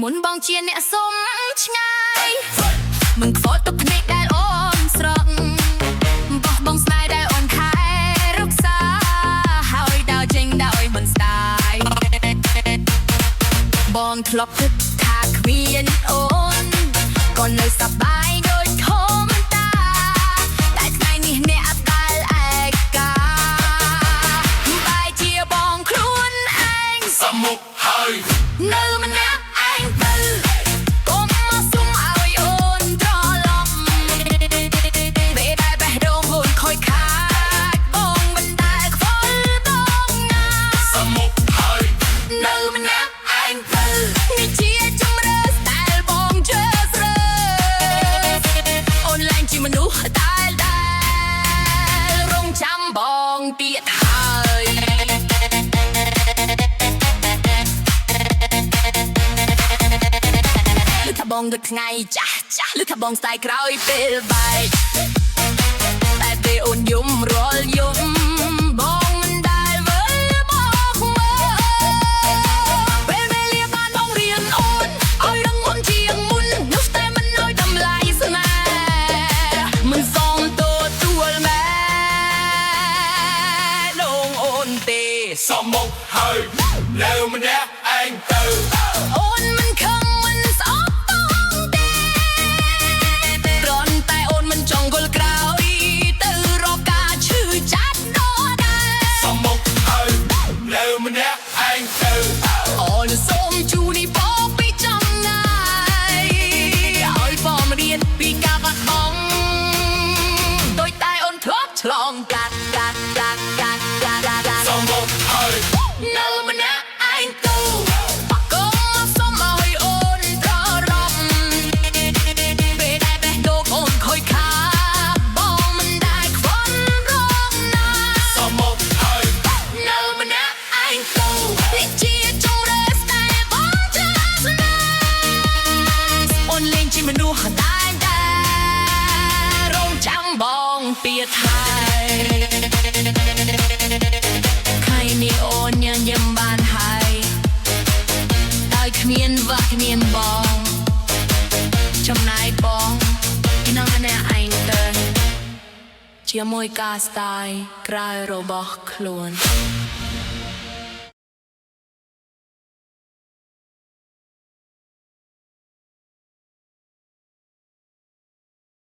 មុនបងជាអ្នកសុំឆ្ងាយមិនខ្វល់ទុកភ្នែកដែលអូនស្រក់បោះបងស្នេហ៍ដែលអូនខែរក្សាហើយដើរចេញដោយមិនស្ដាយបងធ្លាប់គិតថាគ្មានអូនក៏នៅសប្បាយដូចធម្មតាតែថ្ងៃនេះអ្នកអត់ដែលឯកាបែរជាបងខ្លួនឯងសមុខហើយនៅម្នាក់ឯងទៅកុំមកសុំឲ្យអូនត្រឡប់ពេលដែលបេះដូងអូនខូចខាតបងមិនដែលខ្វល់បងណាសមុខហើយនៅម្នាក់ឯងទៅនេះជាជំរឿនដែលបងជឿស្រើអូនឡើងជាមនុស្សដែលរងចាំបងទៀតហើយបងដូចថ្ងៃចាស់ឬថាបងស្ដាយក្រោយពេលបែកតែពេលអូនយំរាល់យំបងមិនដែលមើលមកមើលពេលវេលាបានបងរៀនអូនឲ្យរឹងមុនជាងមុននោះតែមិនឲ្យតម្លៃស្នេហ៍មិនសមទទួលមែដងអូនទេសមមកហើយនៅម្នាក់ឯងទៅអូនមិនខំមិនស្អប់ចង់គល់ក្រោយទៅរកការឈឺចាប់ដល់ដែរសមមកហើយនៅម្នាក់ឯងទៅអូនសូមជូននេះបងពីចំណាយឲ្យបងរៀនពីការបាត់បង់ដោយតែអូនធ្លាប់ឆ្លងកាត់សមមកហើយនៅម្នាក់ឯងទៅមនុស្សដែលរងចាំបងទៀតហើយខៃនេះអូនញញឹមបានហើយដោយគ្មានវត្តគ្មានបងចំណាយបងនៅម្នាក់ឯងទៅជាមួយការស្ដាយក្រោយរបស់ខ្លួន